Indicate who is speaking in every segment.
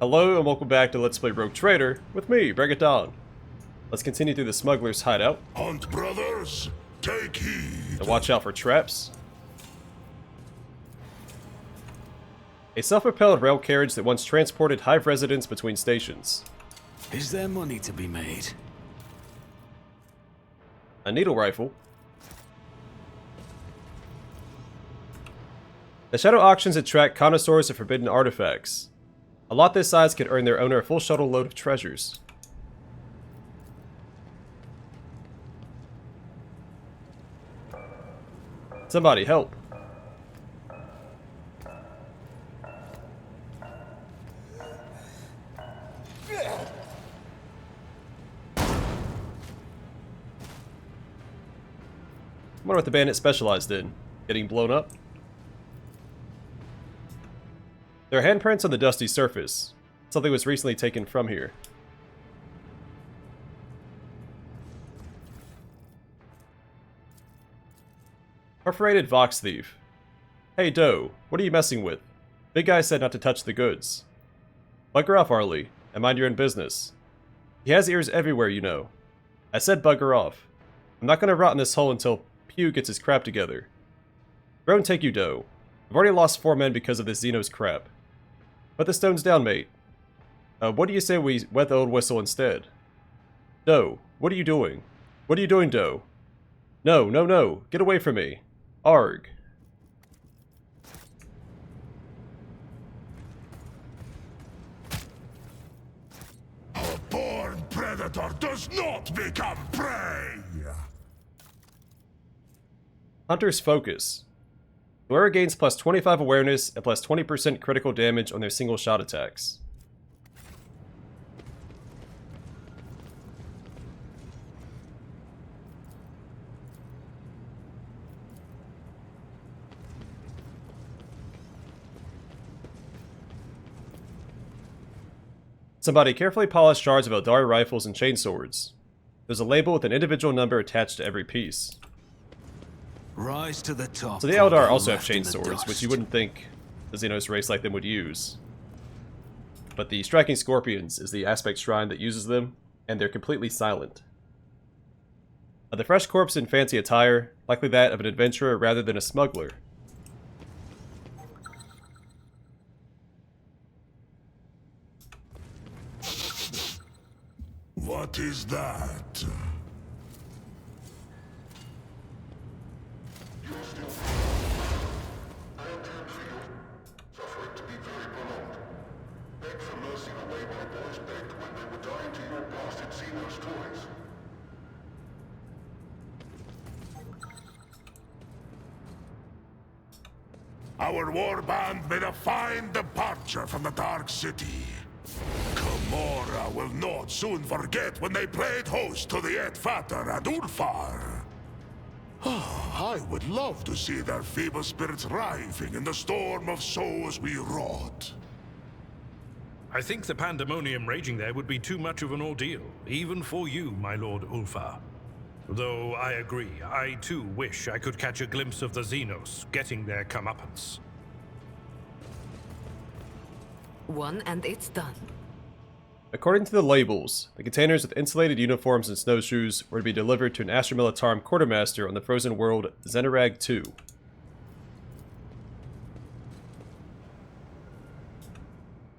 Speaker 1: Hello and welcome back to Let's Play Rogue Trader with me, Bring It Down. Let's continue through the Smuggler's hideout.
Speaker 2: Hunt brothers, take heed.
Speaker 1: And watch out for traps. A self-propelled rail carriage that once transported Hive residents between stations.
Speaker 3: Is there money to be made?
Speaker 1: A needle rifle. The shadow auctions attract connoisseurs of forbidden artifacts. A lot this size could earn their owner a full shuttle load of treasures. Somebody help. I wonder what the bandit specialized in. Getting blown up? There are handprints on the dusty surface. Something was recently taken from here. Perforated Vox Thief. Hey Doe, what are you messing with? Big guy said not to touch the goods. Bugger off, Arlie, and mind your own business. He has ears everywhere, you know. I said bugger off. I'm not gonna rot in this hole until Pew gets his crap together. Drone take you, Doe. I've already lost 4 men because of this Xenos crap. Put the stones down, mate. What do you say we wet the old whistle instead? Doe, what are you doing? What are you doing, Doe? No, no, no, get away from me. Arg.
Speaker 2: A born predator does not become prey.
Speaker 1: Hunter's Focus. Whoever gains plus 25 awareness and plus 20% critical damage on their single shot attacks. Somebody carefully polished shards of Eldari rifles and chainswords. There's a label with an individual number attached to every piece.
Speaker 3: Rise to the top.
Speaker 1: So the Eldar also have chainswords, which you wouldn't think the Xenos race like them would use. But the Striking Scorpions is the aspect shrine that uses them, and they're completely silent. The fresh corpse in fancy attire, likely that of an adventurer rather than a smuggler.
Speaker 2: What is that? Our warband made a fine departure from the Dark City. Gamora will not soon forget when they played host to the Edfater and Ulfar. I would love to see their feeble spirits writhing in the storm of souls we wrought.
Speaker 4: I think the pandemonium raging there would be too much of an ordeal, even for you, my lord Ulfar. Though I agree, I too wish I could catch a glimpse of the Xenos getting their comeuppance.
Speaker 5: One and it's done.
Speaker 1: According to the labels, the containers with insulated uniforms and snowshoes were to be delivered to an Astra Militarum quartermaster on the frozen world Xenarag 2.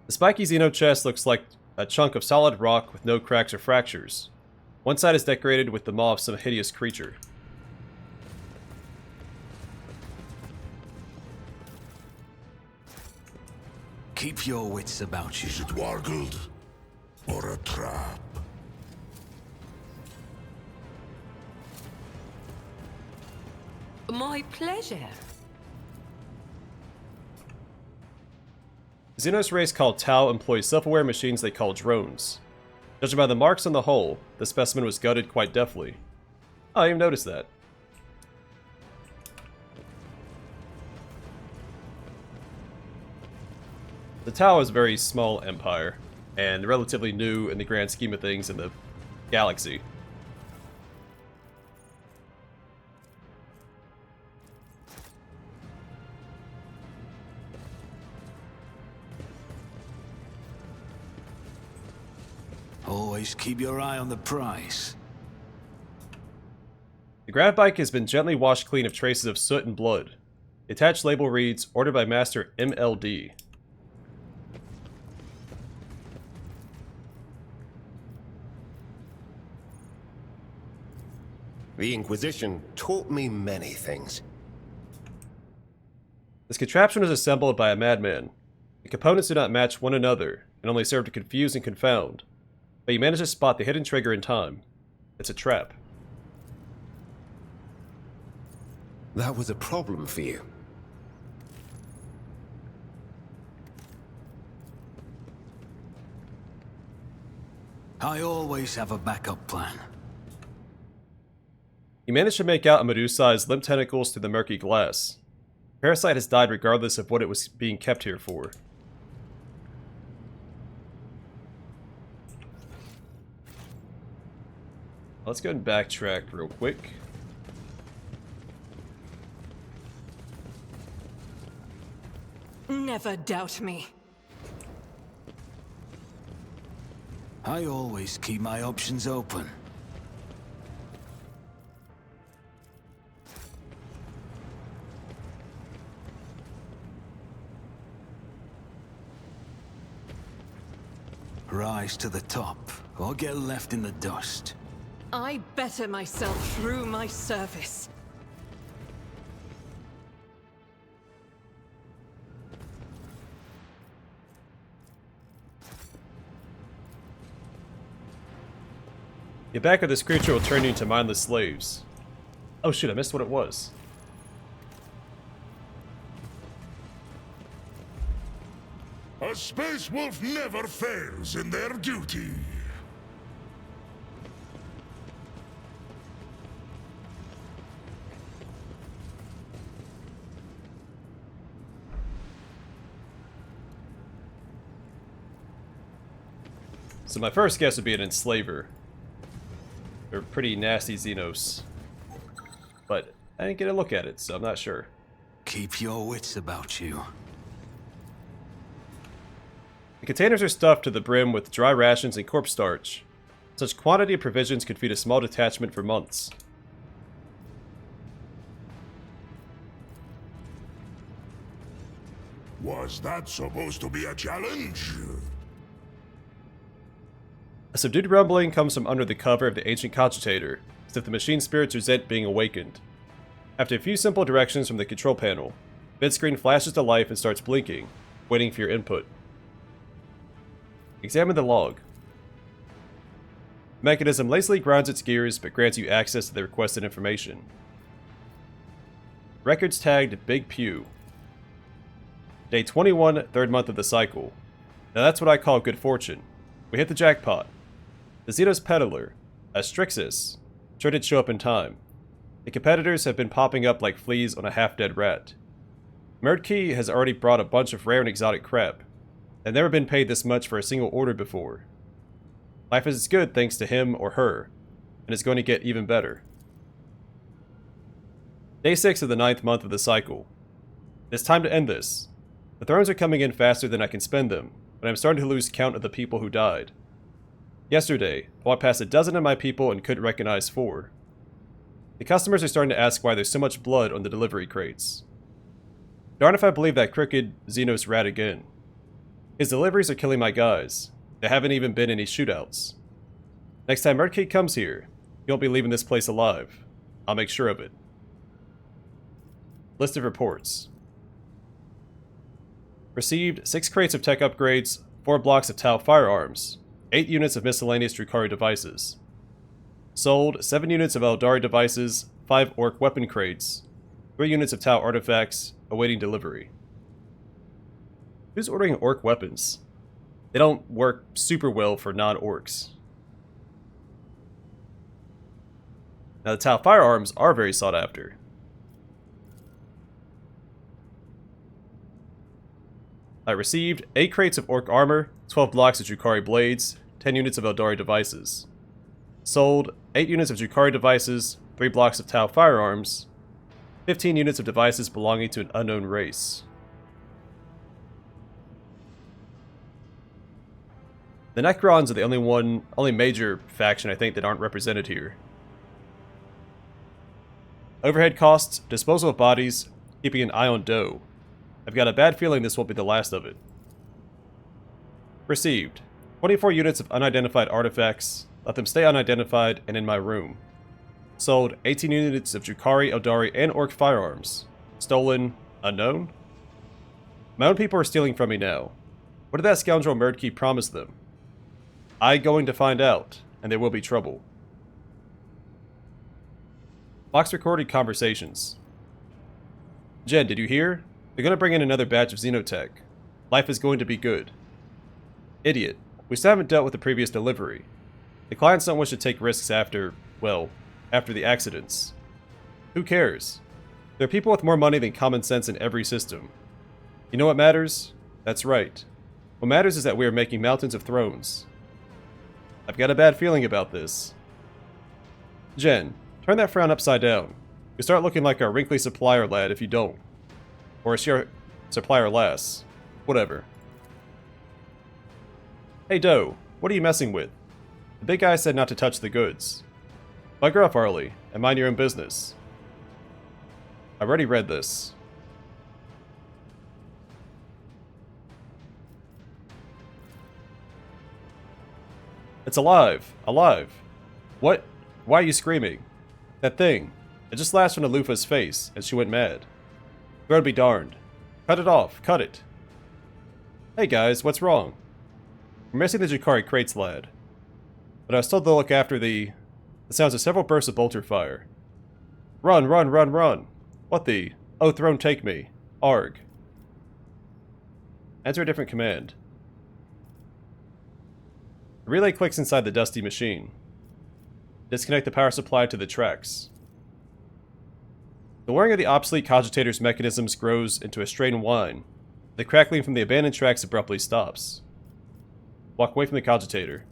Speaker 1: The spiky Xeno chest looks like a chunk of solid rock with no cracks or fractures. One side is decorated with the maw of some hideous creature.
Speaker 3: Keep your wits about you.
Speaker 2: Is it wargled or a trap?
Speaker 5: My pleasure.
Speaker 1: The Xenos race called Tau employs self-aware machines they call drones. Judging by the marks on the hull, the specimen was gutted quite deftly. Oh, I didn't even notice that. The Tau is a very small empire, and relatively new in the grand scheme of things in the galaxy.
Speaker 3: always keep your eye on the prize.
Speaker 1: The grav bike has been gently washed clean of traces of soot and blood. The attached label reads, ordered by Master MLD.
Speaker 6: The Inquisition taught me many things.
Speaker 1: This contraption was assembled by a madman. The components do not match one another, and only serve to confuse and confound. But you manage to spot the hidden trigger in time. It's a trap.
Speaker 6: That was a problem for you.
Speaker 3: I always have a backup plan.
Speaker 1: You manage to make out a Medusa's limp tentacles through the murky glass. Parasite has died regardless of what it was being kept here for. Let's go and backtrack real quick.
Speaker 5: Never doubt me.
Speaker 3: I always keep my options open. Rise to the top, or get left in the dust.
Speaker 5: I better myself through my service.
Speaker 1: The back of this creature will turn you into mindless slaves. Oh shit, I missed what it was.
Speaker 2: A space wolf never fails in their duty.
Speaker 1: So my first guess would be an enslaver. They're pretty nasty Xenos. But I didn't get a look at it, so I'm not sure.
Speaker 3: Keep your wits about you.
Speaker 1: The containers are stuffed to the brim with dry rations and corpse starch. Such quantity of provisions could feed a small detachment for months.
Speaker 2: Was that supposed to be a challenge?
Speaker 1: A subdued rumbling comes from under the cover of the ancient cogitator, as if the machine spirits resent being awakened. After a few simple directions from the control panel, the vidscreen flashes to life and starts blinking, waiting for your input. Examine the log. The mechanism lazily grinds its gears, but grants you access to the requested information. Records tagged Big Pew. Day 21, 3rd month of the cycle. Now that's what I call good fortune. We hit the jackpot. The Xenos Peddler, Astrixis, sure did show up in time. The competitors have been popping up like fleas on a half-dead rat. Merdkey has already brought a bunch of rare and exotic crap. I've never been paid this much for a single order before. Life is good thanks to him or her, and it's going to get even better. Day 6 of the 9th month of the cycle. It's time to end this. The thrones are coming in faster than I can spend them, but I'm starting to lose count of the people who died. Yesterday, I walked past a dozen of my people and couldn't recognize 4. The customers are starting to ask why there's so much blood on the delivery crates. Darn if I believe that crooked Xenos rat again. His deliveries are killing my guys. There haven't even been any shootouts. Next time Merdkey comes here, he won't be leaving this place alive. I'll make sure of it. List of reports. Received 6 crates of tech upgrades, 4 blocks of Tau firearms, 8 units of miscellaneous Drukhari devices. Sold 7 units of Eldari devices, 5 Orc weapon crates, 3 units of Tau artifacts, awaiting delivery. Who's ordering Orc weapons? They don't work super well for non-Orcs. Now the Tau firearms are very sought after. I received 8 crates of Orc armor, 12 blocks of Drukhari blades, 10 units of Eldari devices. Sold 8 units of Drukhari devices, 3 blocks of Tau firearms, 15 units of devices belonging to an unknown race. The Necrons are the only major faction I think that aren't represented here. Overhead costs, disposal of bodies, keeping an eye on dough. I've got a bad feeling this won't be the last of it. Received. 24 units of unidentified artifacts. Let them stay unidentified and in my room. Sold 18 units of Drukhari, Eldari, and Orc firearms. Stolen, unknown? My own people are stealing from me now. What did that scoundrel Murdkey promise them? I going to find out, and there will be trouble. Vox recorded conversations. Jen, did you hear? They're going to bring in another batch of Xenotech. Life is going to be good. Idiot. We still haven't dealt with the previous delivery. The clients don't wish to take risks after the accidents. Who cares? There are people with more money than common sense in every system. You know what matters? That's right. What matters is that we are making mountains of thrones. I've got a bad feeling about this. Jen, turn that frown upside down. You start looking like our wrinkly supplier lad if you don't. Or a supplier lass. Whatever. Hey Doe, what are you messing with? The big guy said not to touch the goods. Bugger off, Arlie, and mind your own business. I've already read this. It's alive! Alive! What? Why are you screaming? That thing. It just lashed on Alufa's face, and she went mad. Throat be darned. Cut it off. Cut it. Hey guys, what's wrong? We're missing the Drukhari crates, lad. But I was told to look after the sounds of several bursts of bolter fire. Run, run, run, run! What the? Oh, throne take me. Arg. Enter a different command. The relay clicks inside the dusty machine. Disconnect the power supply to the tracks. The whirring of the obsolete cogitator's mechanisms grows into a strained whine. The crackling from the abandoned tracks abruptly stops. Walk away from the cogitator.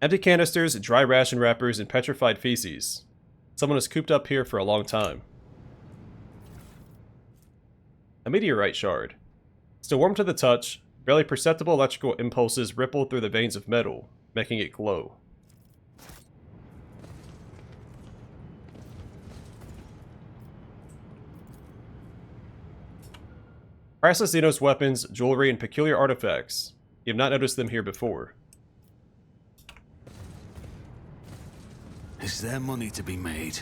Speaker 1: Empty canisters, dry ration wrappers, and petrified feces. Someone is cooped up here for a long time. A meteorite shard. Still warm to the touch, barely perceptible electrical impulses ripple through the veins of metal, making it glow. Priceless Xenos weapons, jewelry, and peculiar artifacts. You have not noticed them here before.
Speaker 3: Is there money to be made?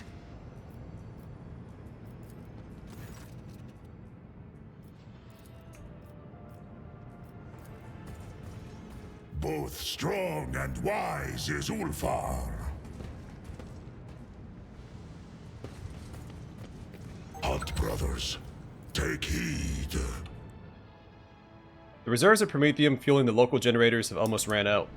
Speaker 2: Both strong and wise is Ulfar. Hunt brothers, take heed.
Speaker 1: The reserves of Promethium fueling the local generators have almost ran out.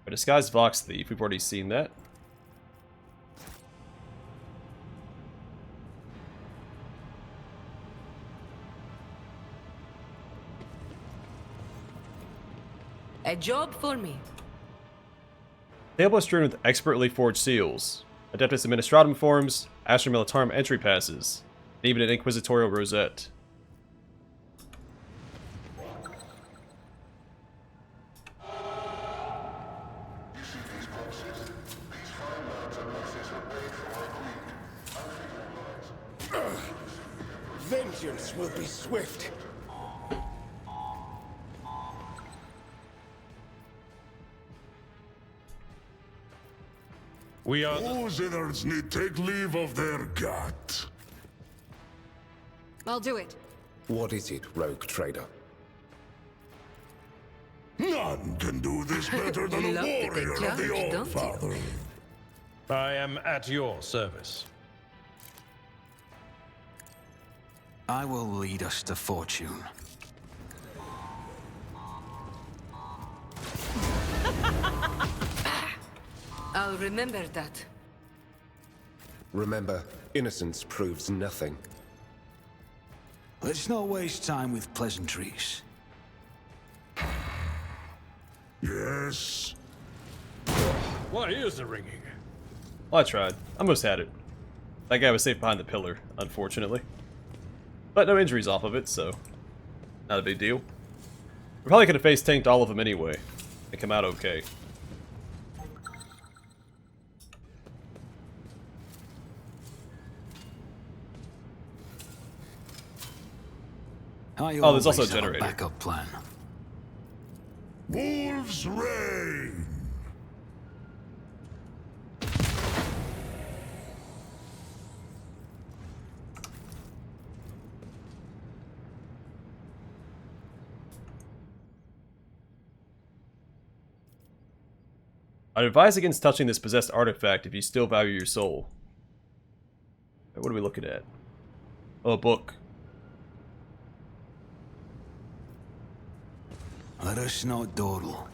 Speaker 1: A disguised Vox Thief, we've already seen that.
Speaker 5: A job for me.
Speaker 1: Table is strewn with expertly forged seals, Adeptus Administratum forms, Astra Militarum entry passes, and even an Inquisitorial rosette.
Speaker 6: Vengeance will be swift.
Speaker 4: We are
Speaker 2: Those innards need take leave of their gut.
Speaker 5: I'll do it.
Speaker 6: What is it, rogue trader?
Speaker 2: None can do this better than a
Speaker 5: Love to take
Speaker 2: warrior of
Speaker 5: charge,
Speaker 2: the
Speaker 5: don't you?
Speaker 2: All-Father.
Speaker 4: I am at your service.
Speaker 3: I will lead us to fortune.
Speaker 5: I'll remember that.
Speaker 6: Remember, innocence proves nothing.
Speaker 3: Let's not waste time with pleasantries.
Speaker 2: Yes.
Speaker 4: What is the ringing?
Speaker 1: Well, I tried. Almost had it. That guy was safe behind the pillar, unfortunately. But no injuries off of it, so not a big deal. We probably could have face tanked all of them anyway and come out okay.
Speaker 3: Oh,
Speaker 1: there's also a
Speaker 3: always have
Speaker 1: generator.
Speaker 3: backup plan.
Speaker 2: Wolves reign!
Speaker 1: I'd advise against touching this possessed artifact if you still value your soul. What are we looking at? Oh, a book.
Speaker 3: Let us not dawdle.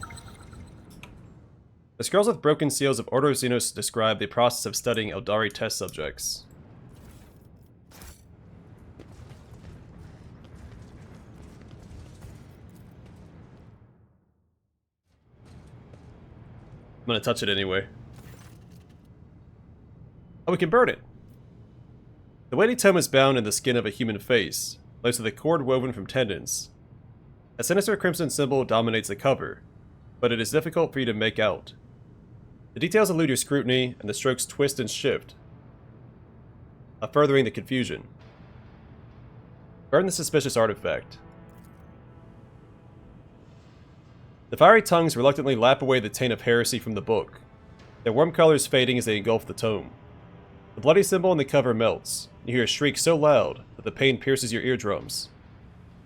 Speaker 1: The scrolls with broken seals of Ordo Xenos describe the process of studying Eldari test subjects. I'm gonna touch it anyway. Oh, we can burn it! The weighty tome is bound in the skin of a human face, laced with a cord woven from tendons. A sinister crimson symbol dominates the cover, but it is difficult for you to make out. The details elude your scrutiny, and the strokes twist and shift, furthering the confusion. Burn the suspicious artifact. The fiery tongues reluctantly lap away the taint of heresy from the book, their warm colors fading as they engulf the tome. The bloody symbol in the cover melts. You hear a shriek so loud that the pain pierces your eardrums.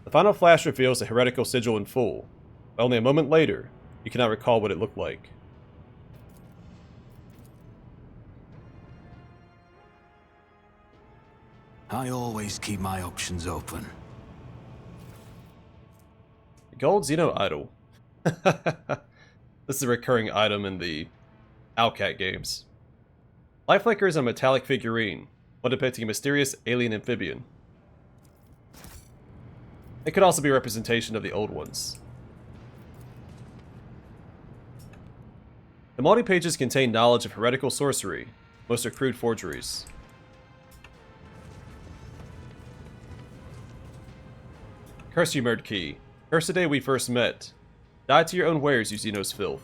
Speaker 1: The final flash reveals the heretical sigil in full, but only a moment later, you cannot recall what it looked like.
Speaker 3: I always keep my options open.
Speaker 1: Gold Xeno Idol. This is a recurring item in the Owlcat Games. Light flickers a metallic figurine, one depicting a mysterious alien amphibian. It could also be a representation of the old ones. The multi-pages contain knowledge of heretical sorcery, most are crude forgeries. Curse you, Murd Key. Curse the day we first met. Die to your own wares, you Xenos filth.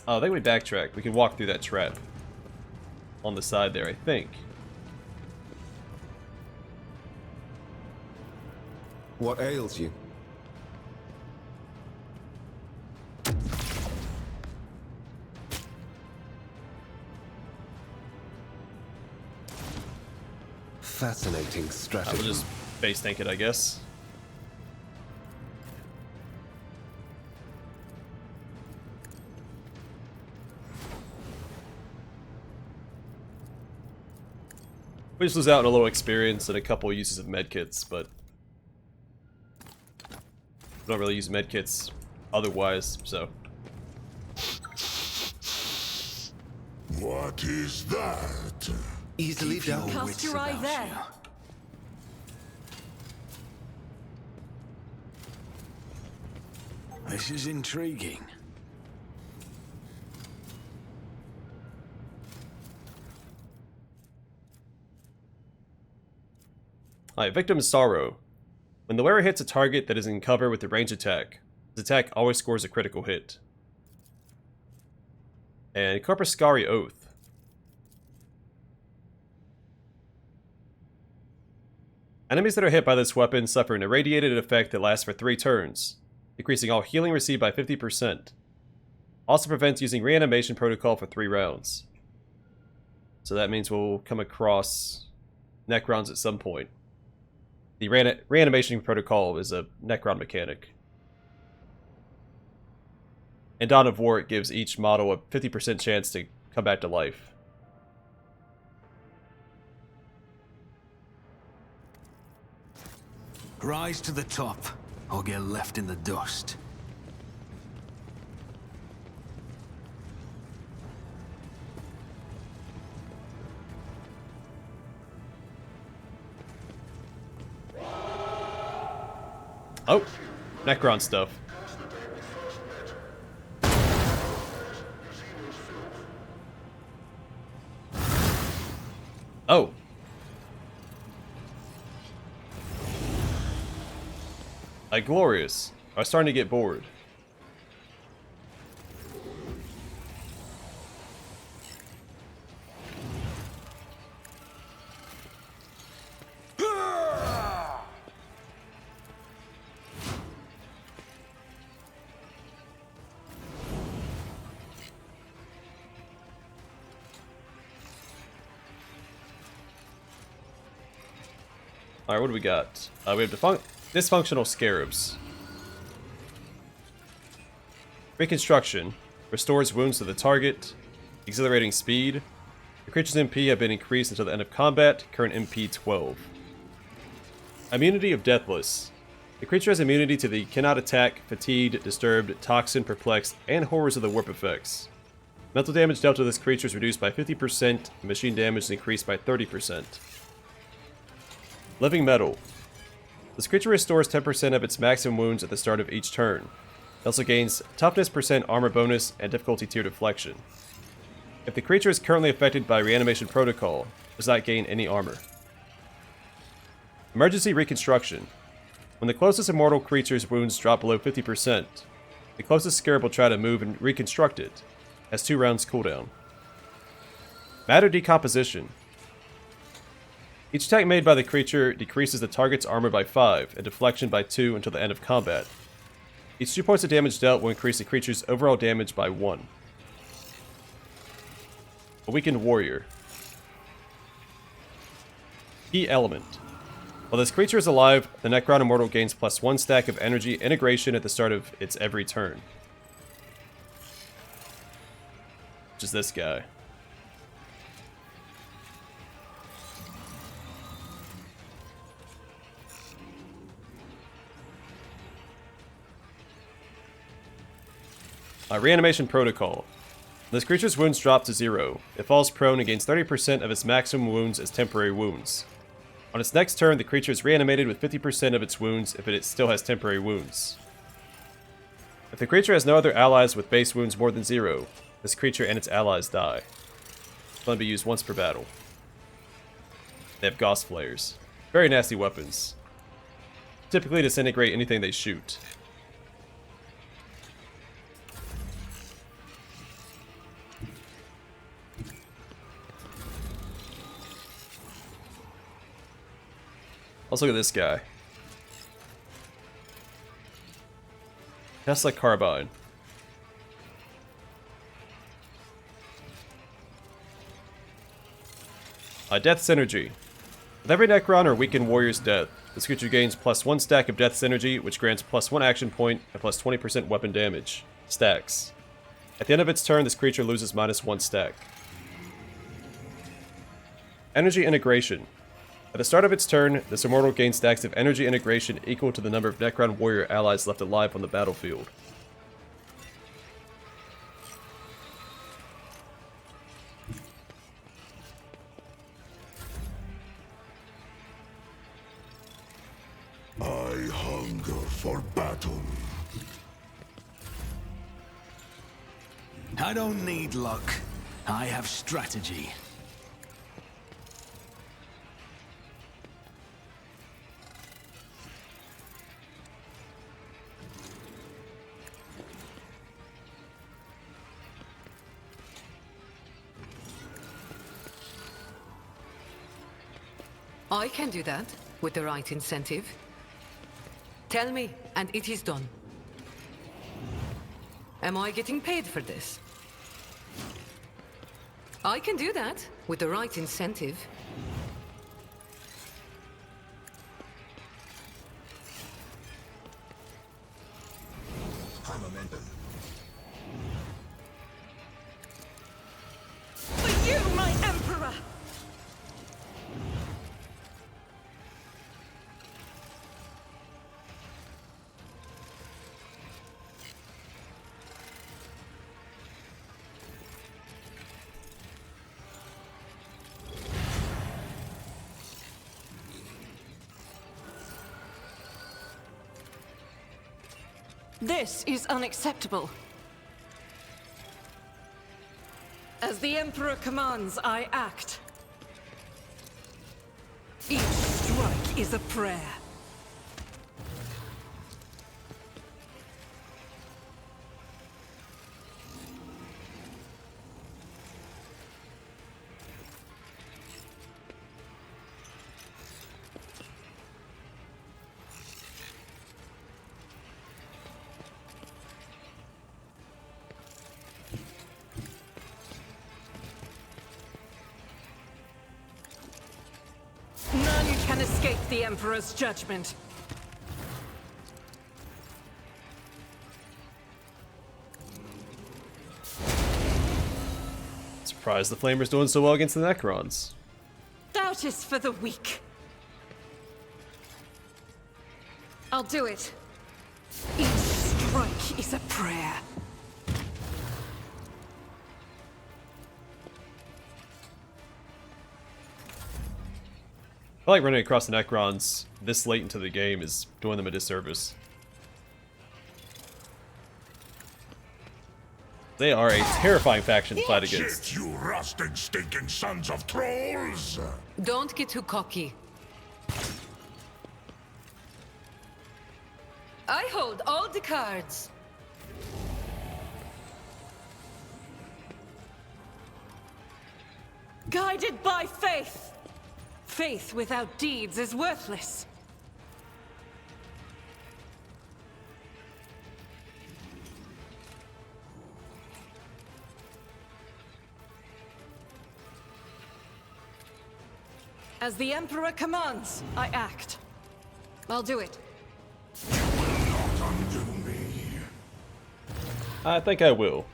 Speaker 1: Oh, I think we backtrack. We can walk through that trap. On the side there, I think.
Speaker 6: What ails you? Fascinating
Speaker 1: I
Speaker 6: strategy.
Speaker 1: will just base tank it, I guess. We just lose out on a little experience and a couple uses of medkits, but we don't really use medkits otherwise, so.
Speaker 2: What is that?
Speaker 6: Easily
Speaker 3: Keep your
Speaker 6: done.
Speaker 5: Cast
Speaker 3: wits
Speaker 5: your eye
Speaker 3: about
Speaker 5: there.
Speaker 3: you. This is intriguing.
Speaker 1: Alright, Victim's Sorrow. When the wearer hits a target that is in cover with a ranged attack, his attack always scores a critical hit. And Corpuscari Oath. Enemies that are hit by this weapon suffer an irradiated effect that lasts for 3 turns, decreasing all healing received by 50%. Also prevents using reanimation protocol for 3 rounds. So that means we'll come across Necrons at some point. The reanimation protocol is a Necron mechanic. In Dawn of War, it gives each model a 50% chance to come back to life.
Speaker 3: Rise to the top, or get left in the dust.
Speaker 1: Oh, Necron stuff. Oh. Like, glorious. I was starting to get bored. Alright, what do we got? We have dysfunctional scarabs. Reconstruction. Restores wounds to the target. Exhilarating speed. The creature's MP have been increased until the end of combat. Current MP 12. Immunity of Deathless. The creature has immunity to the cannot attack, fatigued, disturbed, toxin, perplexed, and horrors of the warp effects. Mental damage dealt to this creature is reduced by 50%, and machine damage is increased by 30%. Living Metal. This creature restores 10% of its maximum wounds at the start of each turn. It also gains toughness %, armor bonus, and difficulty tier deflection. If the creature is currently affected by reanimation protocol, it does not gain any armor. Emergency Reconstruction. When the closest immortal creature's wounds drop below 50%, the closest scarab will try to move and reconstruct it. It has 2 rounds cooldown. Matter Decomposition. Each attack made by the creature decreases the target's armor by 5 and deflection by 2 until the end of combat. Each 2 points of damage dealt will increase the creature's overall damage by 1. Awakened Warrior. Key Element. While this creature is alive, the Necron Immortal gains +1 stack of energy integration at the start of its every turn. Which is this guy. Reanimation Protocol. This creature's wounds drop to 0. It falls prone and gains 30% of its maximum wounds as temporary wounds. On its next turn, the creature is reanimated with 50% of its wounds if it still has temporary wounds. If the creature has no other allies with base wounds more than 0, this creature and its allies die. It's going to be used once per battle. They have Gauss Flares. Very nasty weapons. Typically disintegrate anything they shoot. Let's look at this guy. Tesla Carbine. Death Synergy. With every Necron or weakened warrior's death, this creature gains +1 stack of Death Synergy, which grants +1 action point and +20% weapon damage. Stacks. At the end of its turn, this creature loses -1 stack. Energy Integration. At the start of its turn, this immortal gains stacks of energy integration equal to the number of Necron warrior allies left alive on the battlefield.
Speaker 2: I hunger for battle.
Speaker 3: I don't need luck. I have strategy.
Speaker 5: I can do that with the right incentive. Tell me, and it is done. Am I getting paid for this? I can do that with the right incentive.
Speaker 2: High momentum.
Speaker 5: For you, my emperor!
Speaker 7: This is unacceptable. As the Emperor commands, I act. Each strike is a prayer. None can escape the Emperor's judgment.
Speaker 1: Surprised the Flamer's doing so well against the Necrons.
Speaker 7: Doubt is for the weak. I'll do it. Each strike is a prayer.
Speaker 1: I feel like running across the Necrons this late into the game is doing them a disservice. They are a terrifying faction to fight
Speaker 2: Watch
Speaker 1: against.
Speaker 2: it, you rusting, stinking sons of trolls!
Speaker 5: Don't get too cocky. I hold all the cards.
Speaker 7: Guided by faith. Faith without deeds is worthless. As the Emperor commands, I act. I'll do it.
Speaker 2: Not undo me.
Speaker 1: I think I will.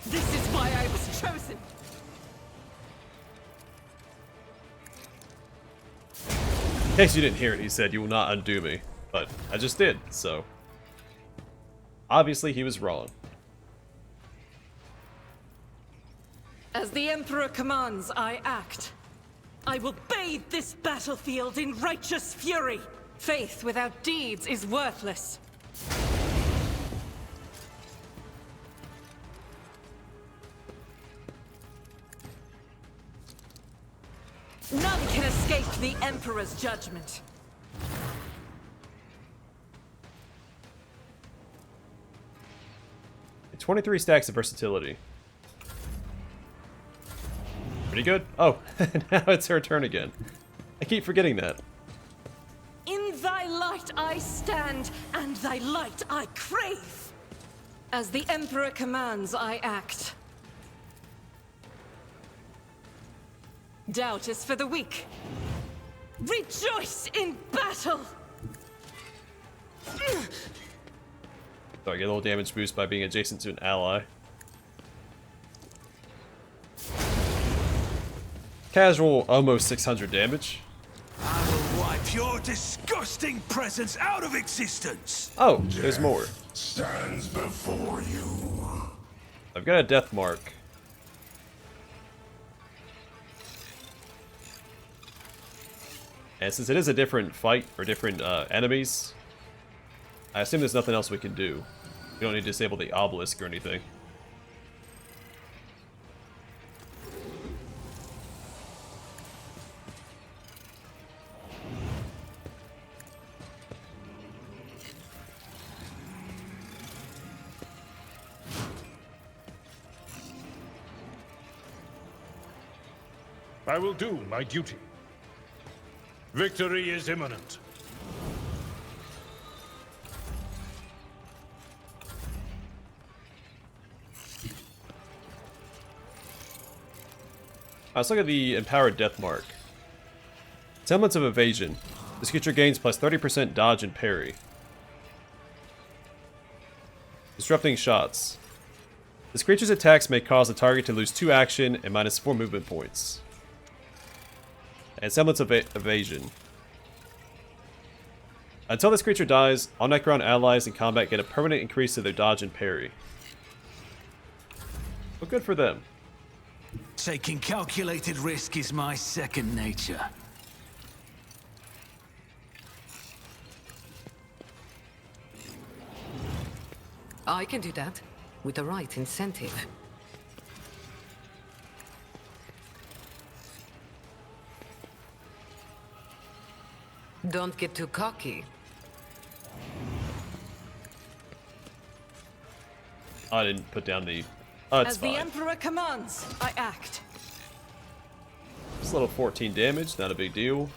Speaker 7: This is why I was chosen.
Speaker 1: In case you didn't hear it, he said, "You will not undo me." But I just did, so... obviously he was wrong.
Speaker 7: As the Emperor commands, I act. I will bathe this battlefield in righteous fury. Faith without deeds is worthless. None can escape the Emperor's judgment.
Speaker 1: 23 stacks of versatility. Pretty good. Oh, now it's her turn again. I keep forgetting that.
Speaker 7: In thy light I stand, and thy light I crave. As the Emperor commands, I act. Doubt is for the weak. Rejoice in battle!
Speaker 1: So I get a little damage boost by being adjacent to an ally. Casual, almost 600 damage.
Speaker 3: I will wipe your disgusting presence out of existence.
Speaker 1: Oh, there's more.
Speaker 2: Stands before you.
Speaker 1: I've got a death mark. And since it is a different fight, or different enemies, I assume there's nothing else we can do. We don't need to disable the obelisk or anything.
Speaker 4: I will do my duty. Victory is imminent.
Speaker 1: Let's look at the Empowered Death Mark. Semblance of Evasion. This creature gains plus 30% dodge and parry. Disrupting Shots. This creature's attacks may cause the target to lose 2 action and minus 4 movement points. And Semblance of Evasion. Until this creature dies, all Necron allies in combat get a permanent increase to their dodge and parry. Well, good for them.
Speaker 3: Taking calculated risk is my second nature.
Speaker 5: I can do that with the right incentive. Don't get too cocky.
Speaker 1: I didn't put down the... Oh, it's
Speaker 7: As
Speaker 1: fine.
Speaker 7: the Emperor commands, I act.
Speaker 1: Just a little 14 damage, not a big deal.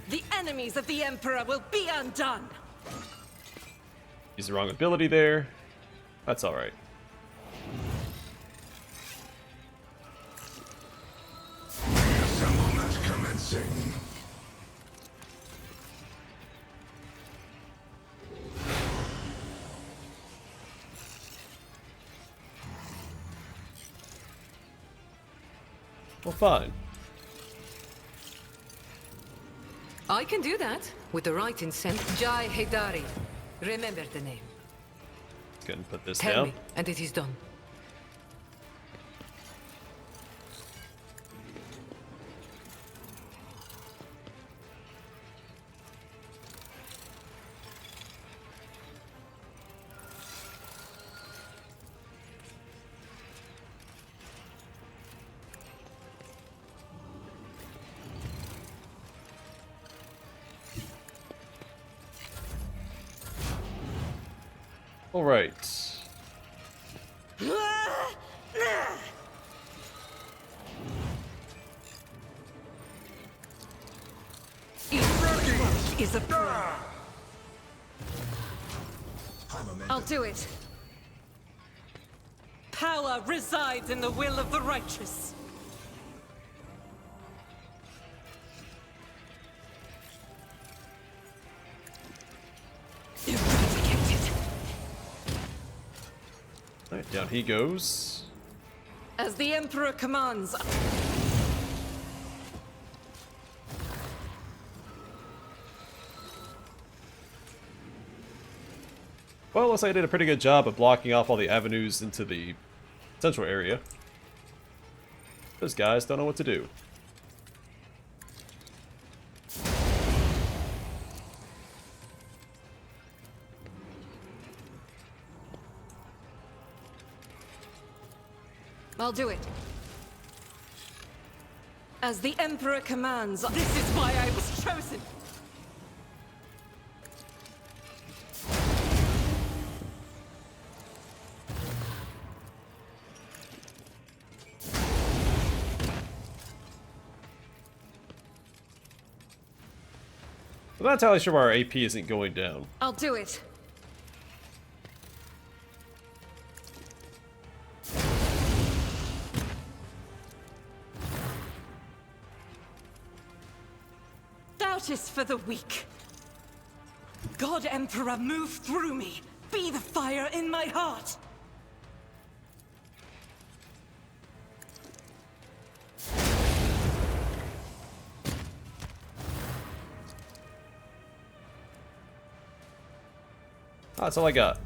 Speaker 7: The enemies of the Emperor will be undone.
Speaker 1: Use the wrong ability there. That's alright.
Speaker 2: Assemblement commencing.
Speaker 1: Well, fine.
Speaker 5: I can do that with the right incentive. Jai Hedari. Remember the name.
Speaker 1: Let's go ahead and put this
Speaker 5: Tell
Speaker 1: down.
Speaker 5: me, and it is done.
Speaker 1: Alright.
Speaker 7: Each is a prayer. I'll do it. Power resides in the will of the righteous. Eradicated.
Speaker 1: Alright, down he goes.
Speaker 7: As the Emperor commands.
Speaker 1: Well, looks like I did a pretty good job of blocking off all the avenues into the central area. Those guys don't know what to do.
Speaker 7: I'll do it. As the Emperor commands, this is why I was chosen.
Speaker 1: I'm not entirely sure why our AP isn't going down.
Speaker 7: I'll do it. Doubt is for the weak. God Emperor, move through me. Be the fire in my heart.
Speaker 1: Oh, that's all I got.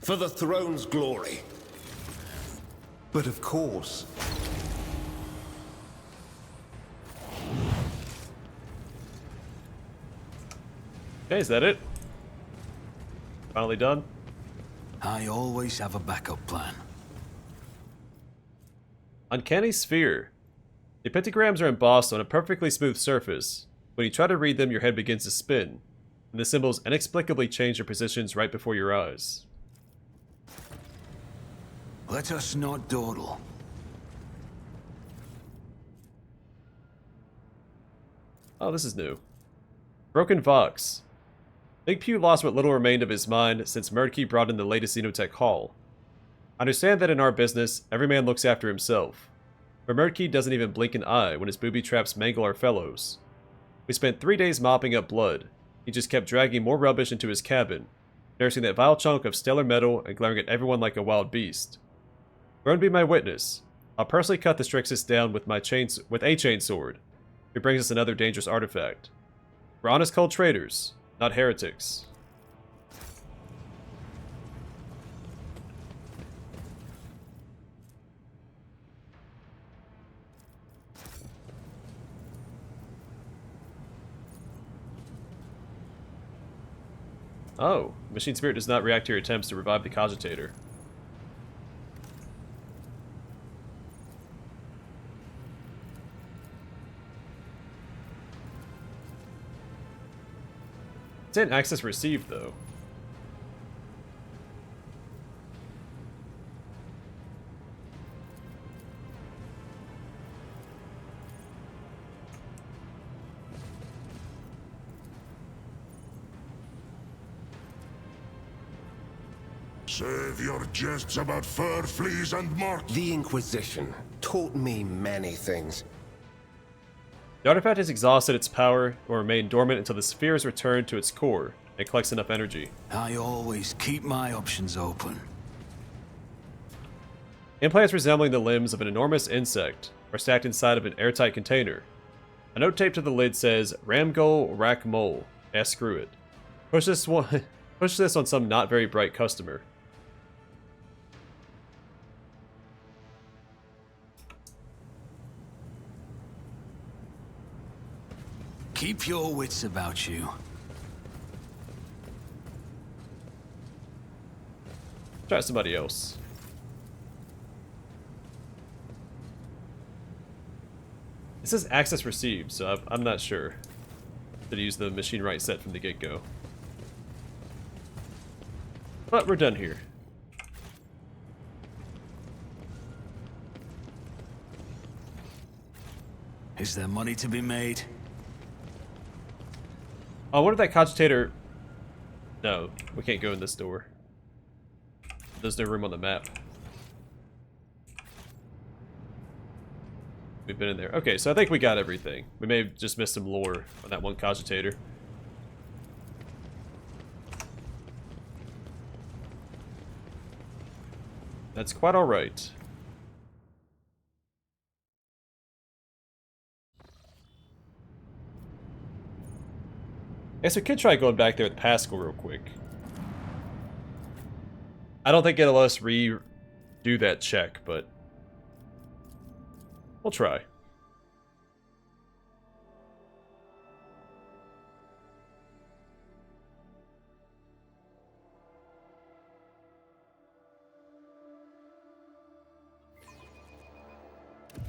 Speaker 6: For the throne's glory. But of course.
Speaker 1: Okay, is that it? Finally done?
Speaker 3: I always have a backup plan.
Speaker 1: Uncanny Sphere. The pentagrams are embossed on a perfectly smooth surface. When you try to read them, your head begins to spin, and the symbols inexplicably change their positions right before your eyes.
Speaker 3: Let us not dawdle.
Speaker 1: Oh, this is new. Broken Vox. Big Pew lost what little remained of his mind since Murky brought in the latest Xenotech haul. I understand that in our business, every man looks after himself. But Murky doesn't even blink an eye when his booby traps mangle our fellows. We spent 3 days mopping up blood. He just kept dragging more rubbish into his cabin, nursing that vile chunk of stellar metal and glaring at everyone like a wild beast. Burn be my witness. I'll personally cut the Strixus down with a chainsword. He brings us another dangerous artifact. We're honest cult traitors, not heretics. Oh, Machine Spirit does not react to your attempts to revive the Cogitator. It's in access received, though.
Speaker 2: Save your jests about fur, fleas, and marks.
Speaker 6: The Inquisition taught me many things.
Speaker 1: The artifact has exhausted its power and will remain dormant until the sphere is returned to its core and collects enough energy.
Speaker 3: I always keep my options open.
Speaker 1: Implants resembling the limbs of an enormous insect are stacked inside of an airtight container. A note taped to the lid says, Ramgol Rack Mole. Screw it. Push this on some not very bright customer.
Speaker 3: Keep your wits about you.
Speaker 1: Try somebody else. It says access received, so I'm not sure. Should use the machine right set from the get-go. But we're done here.
Speaker 3: Is there money to be made?
Speaker 1: Oh, what if that cogitator... No, we can't go in this door. There's no room on the map. We've been in there. Okay, so I think we got everything. We may have just missed some lore on that one cogitator. That's quite alright. Guess we could try going back there with Pascal real quick. I don't think it'll let us redo that check, but we'll try.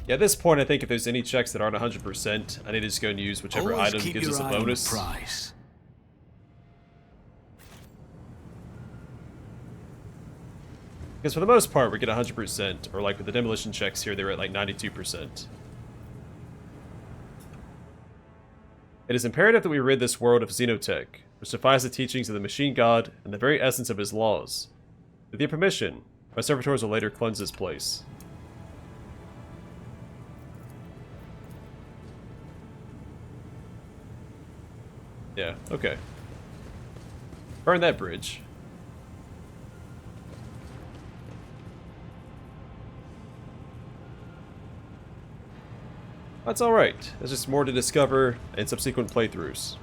Speaker 1: Yeah, at this point, I think if there's any checks that aren't 100%, I need to just go and use whichever
Speaker 3: Always
Speaker 1: item
Speaker 3: keep
Speaker 1: gives us
Speaker 3: your
Speaker 1: a
Speaker 3: eye on the
Speaker 1: bonus.
Speaker 3: prize.
Speaker 1: Because for the most part, we get 100%, or like with the demolition checks here, they're at like 92%. It is imperative that we rid this world of xenotech, which defies the teachings of the machine god and the very essence of his laws. With your permission, my servitors will later cleanse this place. Yeah, okay. Burn that bridge. That's alright. There's just more to discover in subsequent playthroughs.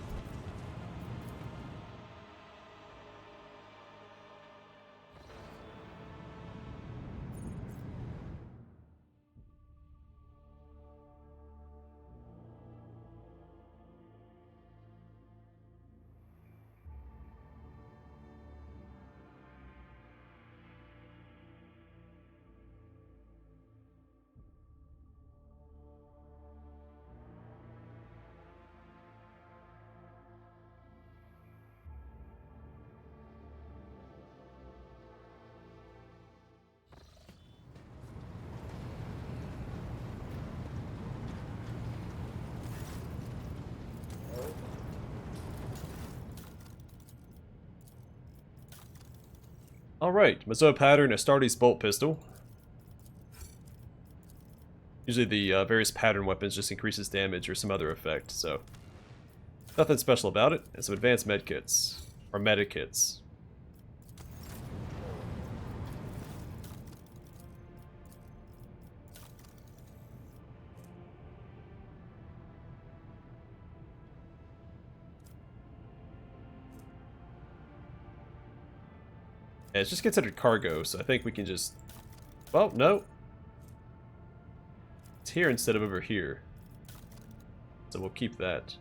Speaker 1: Alright, Mazoa pattern, Astartes bolt pistol. Usually the various pattern weapons just increases damage or some other effect, so nothing special about it. And some advanced medkits, or medikits. Yeah, it's just considered cargo, so I think we can just... Well, no. It's here instead of over here. So we'll keep that.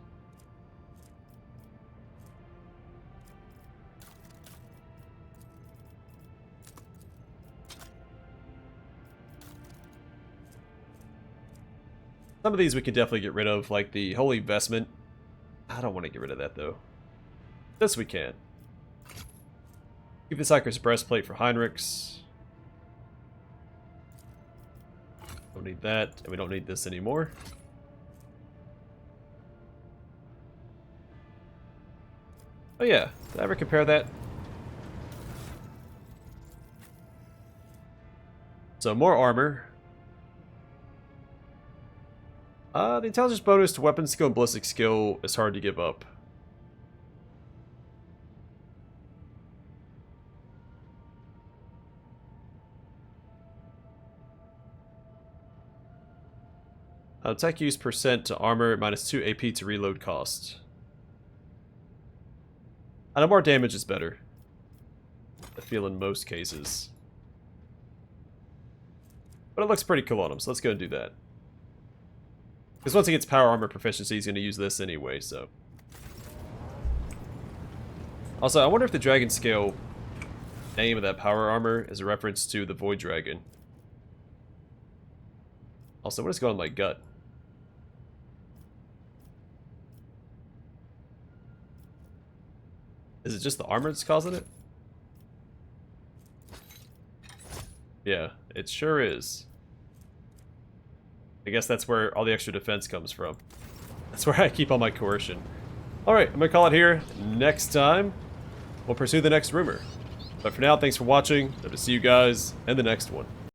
Speaker 1: Some of these we can definitely get rid of, like the Holy Vestment. I don't want to get rid of that, though. This we can. Keep the Cycler's Breastplate for Heinrichs. Don't need that, and we don't need this anymore. Oh yeah, did I ever compare that? So more armor. The intelligence bonus to weapon skill and ballistic skill is hard to give up. Attack use percent to armor, minus 2 AP to reload cost. I know more damage is better. I feel in most cases. But it looks pretty cool on him, so let's go and do that. Because once he gets power armor proficiency, he's going to use this anyway, so. Also, I wonder if the dragon scale name of that power armor is a reference to the Void Dragon. Also, what is going on my gut? Is it just the armor that's causing it? Yeah, it sure is. I guess that's where all the extra defense comes from. That's where I keep all my coercion. Alright, I'm gonna call it here. Next time, we'll pursue the next rumor. But for now, thanks for watching. Hope to see you guys in the next one.